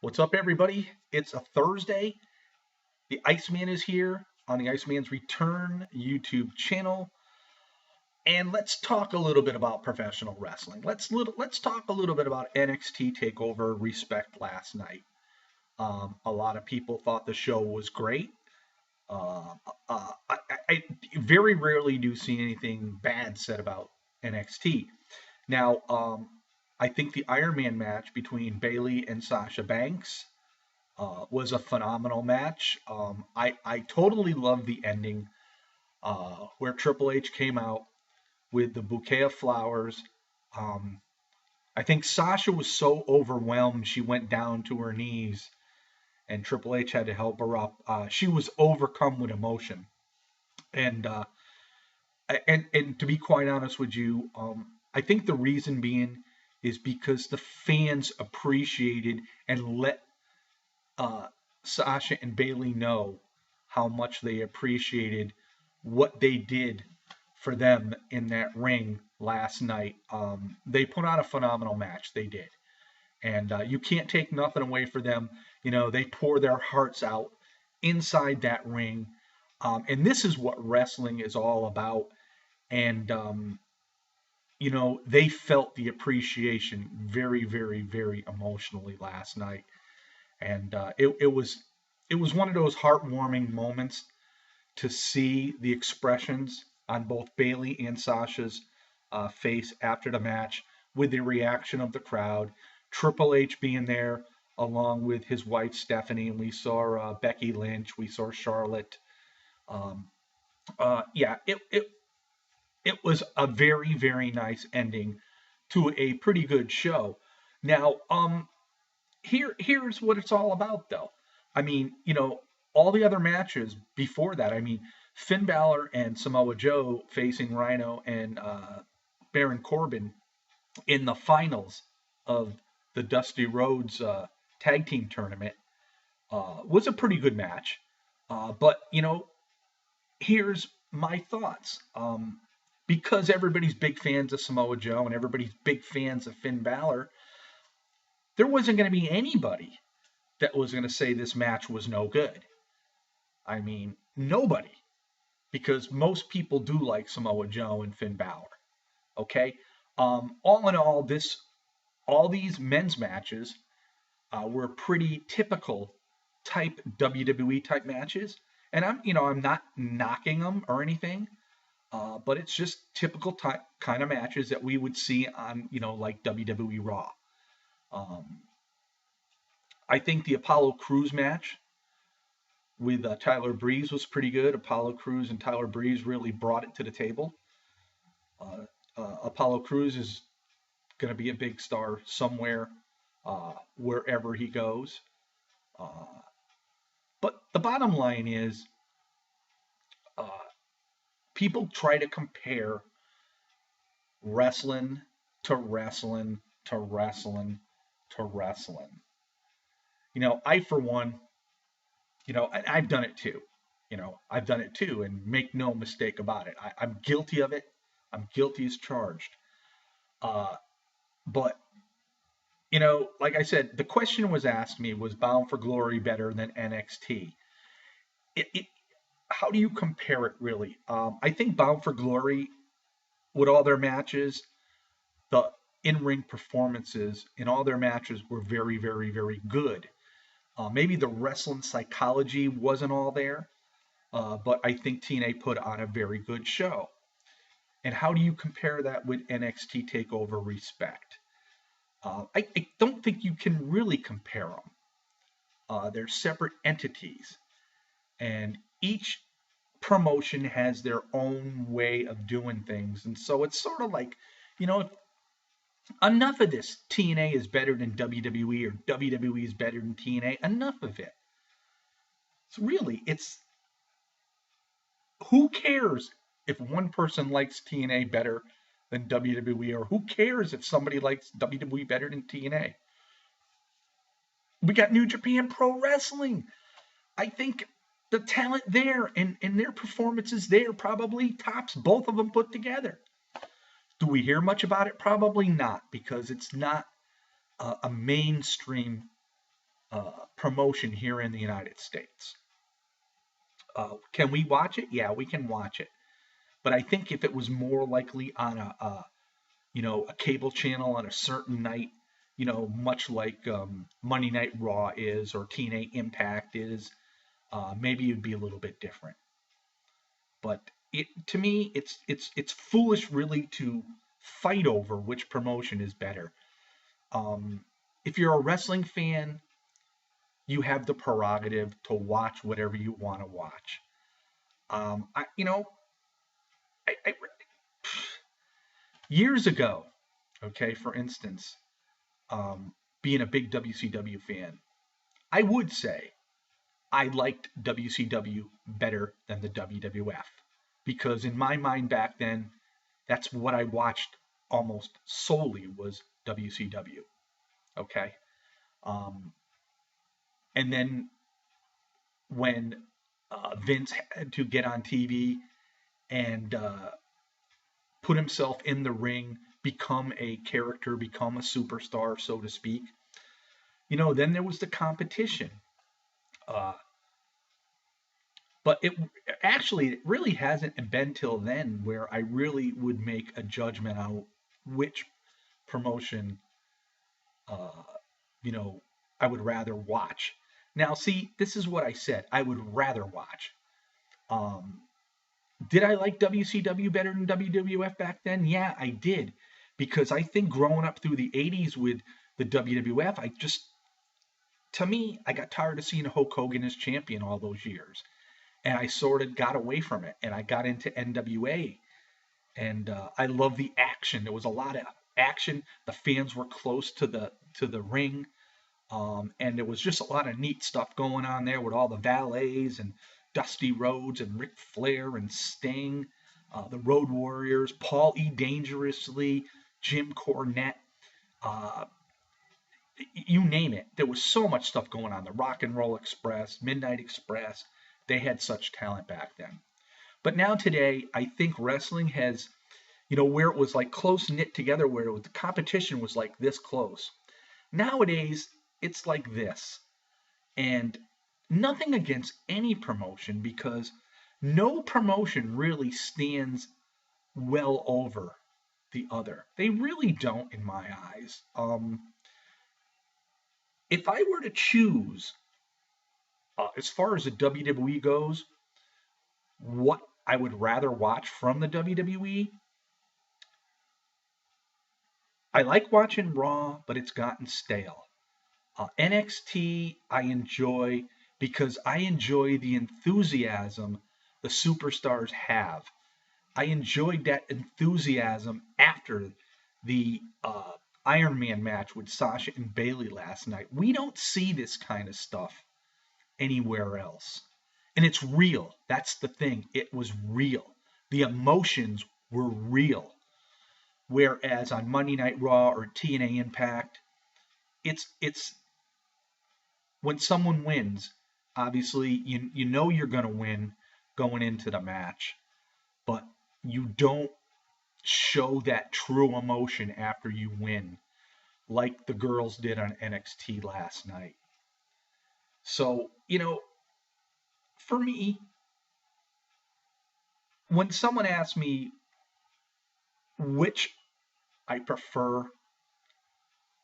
What's up, everybody? It's a Thursday. The Iceman is here on the Iceman's Return YouTube channel, and let's talk a little bit about professional wrestling. Let's talk a little bit about NXT Takeover Respect last night. A lot of people thought the show was great. Uh, I very rarely do see anything bad said about NXT. Now, I think the Iron Man match between Bayley and Sasha Banks was a phenomenal match. I totally love the ending where Triple H came out with the bouquet of flowers. Um, I think Sasha was so overwhelmed she went down to her knees, and Triple H had to help her up. She was overcome with emotion, and and to be quite honest with you, I think the reason being is because the fans appreciated and let uh, Sasha and Bayley know how much they appreciated what they did for them in that ring last night. They put on a phenomenal match. They did. And you can't take nothing away from them. You know, they pour their hearts out inside that ring. And this is what wrestling is all about. And, they felt the appreciation very, very, very emotionally last night. And it was one of those heartwarming moments to see the expressions on both Bayley and Sasha's face after the match, with the reaction of the crowd. Triple H being there along with his wife Stephanie, and we saw Becky Lynch, we saw Charlotte. Um, yeah, it was a very, very nice ending to a pretty good show. Now, here's what it's all about, though. I mean, all the other matches before that. I mean, Finn Balor and Samoa Joe facing Rhino and Baron Corbin in the finals of the Dusty Rhodes Tag Team Tournament was a pretty good match. But here's my thoughts. Because everybody's big fans of Samoa Joe and everybody's big fans of Finn Balor, there wasn't going to be anybody that was going to say this match was no good. I mean, nobody, because most people do like Samoa Joe and Finn Balor. Okay, all in all these men's matches were pretty typical type WWE type matches, and I'm not knocking them or anything, but it's just typical type kind of matches that we would see on like WWE Raw. Um, I think the Apollo Crews match with Tyler Breeze was pretty good. Apollo Crews and Tyler Breeze really brought it to the table. Uh, Apollo Crews is going to be a big star somewhere, wherever he goes. Uh, but the bottom line is, uh, people try to compare wrestling to wrestling to wrestling to wrestling. I, for one, I've done it too. I've done it too, and make no mistake about it. I'm guilty of it. I'm guilty as charged. Uh, but like I said, the question was asked me: was Bound for Glory better than NXT? It how do you compare it really? I think Bound for Glory, with all their matches, the in-ring performances in all their matches were very, very, very good. Maybe the wrestling psychology wasn't all there, but I think TNA put on a very good show. And how do you compare that with NXT Takeover Respect? I don't think you can really compare them. They're separate entities, and each promotion has their own way of doing things. And so it's sort of like, you know, enough of this. TNA is better than WWE, or WWE is better than TNA. Enough of it. It's who cares if one person likes TNA better than WWE, or who cares if somebody likes WWE better than TNA? We got New Japan Pro Wrestling. I think the talent there and their performances there probably tops both of them put together. Do we hear much about it? Probably not, because it's not a mainstream promotion here in the United States. Can we watch it? Yeah, we can watch it. But I think if it was more likely on a cable channel on a certain night, much like Monday Night Raw is or TNA Impact is, maybe it'd be a little bit different. But to me, it's foolish really to fight over which promotion is better. If you're a wrestling fan, you have the prerogative to watch whatever you want to watch. I years ago, okay, for instance, being a big WCW fan, I would say I liked WCW better than the WWF because in my mind back then, that's what I watched almost solely was WCW. Okay, um, and then when Vince had to get on TV and put himself in the ring, become a character, become a superstar, so to speak. Then there was the competition. Uh, but it really hasn't been till then where I really would make a judgment on which promotion, uh, you know, I would rather watch. Now, see, this is what I said. I would rather watch. Um, Did I like WCW better than WWF back then? Yeah, I did. Because I think growing up through the 80s with the WWF, to me, I got tired of seeing Hulk Hogan as champion all those years. And I sort of got away from it. And I got into NWA. And I love the action. There was a lot of action. The fans were close to the ring. And there was just a lot of neat stuff going on there with all the valets and Dusty Rhodes and Ric Flair and Sting, the Road Warriors, Paul E. Dangerously, Jim Cornette, uh, you name it. There was so much stuff going on. The Rock and Roll Express, Midnight Express. They had such talent back then. But now today, I think wrestling has, where it was like close knit together, where the competition was like this close. Nowadays, it's like this. And nothing against any promotion because no promotion really stands well over the other. They really don't, in my eyes. If I were to choose, as far as the WWE goes, what I would rather watch from the WWE, I like watching Raw, but it's gotten stale. NXT, I enjoy because I enjoy the enthusiasm the superstars have. I enjoyed that enthusiasm after the Iron Man match with Sasha and Bailey last night. We don't see this kind of stuff anywhere else. And it's real. That's the thing. It was real. The emotions were real. Whereas on Monday Night Raw or TNA Impact, it's when someone wins, obviously you know you're going to win going into the match, but you don't show that true emotion after you win like the girls did on NXT last night. So, for me, when someone asks me which I prefer,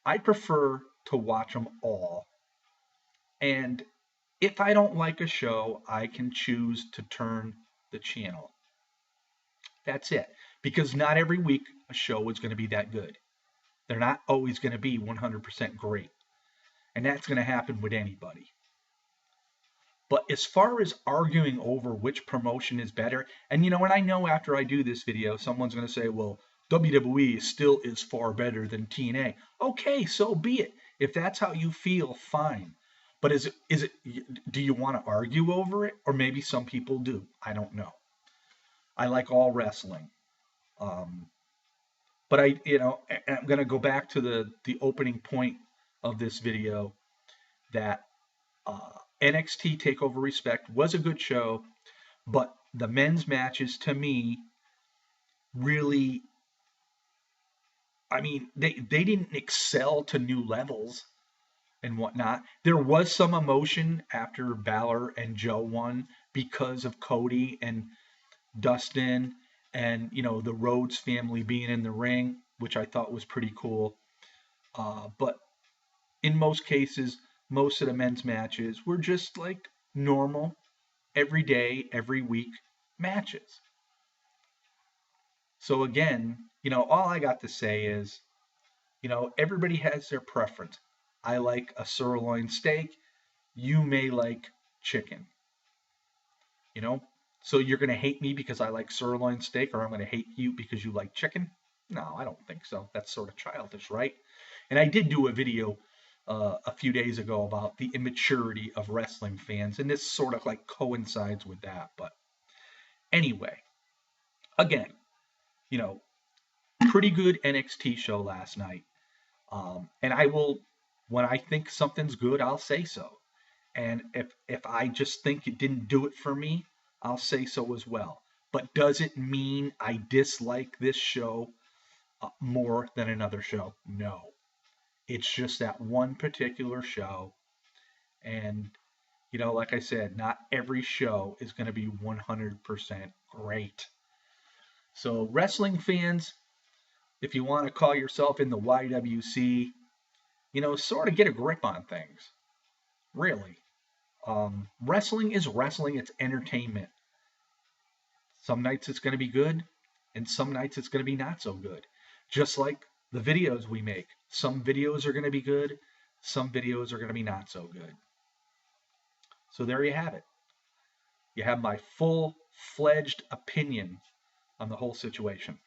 I prefer to watch them all. And if I don't like a show, I can choose to turn the channel. That's it. Because not every week a show is going to be that good. They're not always going to be 100% great. And that's going to happen with anybody. But as far as arguing over which promotion is better, and I know after I do this video, someone's going to say, well, WWE still is far better than TNA. Okay, so be it. If that's how you feel, fine. But do you want to argue over it? Or maybe some people do. I don't know. I like all wrestling. But I'm going to go back to the opening point of this video that NXT TakeOver Respect was a good show, but the men's matches to me really, I mean, they didn't excel to new levels. and whatnot. There was some emotion after Balor and Joe won because of Cody and Dustin and the Rhodes family being in the ring, which I thought was pretty cool. But in most cases, most of the men's matches were just like normal, every day, every week matches. So again, all I got to say is, everybody has their preference. I like a sirloin steak. You may like chicken, you know? So you're going to hate me because I like sirloin steak, or I'm going to hate you because you like chicken? No, I don't think so. That's sort of childish, right? And I did do a video a few days ago about the immaturity of wrestling fans, and this sort of like coincides with that. But anyway, again, you know, pretty good NXT show last night. And I will, when I think something's good, I'll say so. And if I just think it didn't do it for me, I'll say so as well. But does it mean I dislike this show more than another show? No. It's just that one particular show. And, like I said, not every show is going to be 100% great. So, wrestling fans, if you want to call yourself in the YWC, sort of get a grip on things. Really. Wrestling is wrestling, it's entertainment. Some nights it's going to be good, and some nights it's going to be not so good. Just like the videos we make. Some videos are going to be good, some videos are going to be not so good. So there you have it. You have my full-fledged opinion on the whole situation.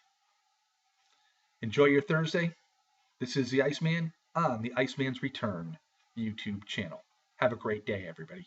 Enjoy your Thursday. This is the Iceman on the Iceman's Return YouTube channel. Have a great day, everybody.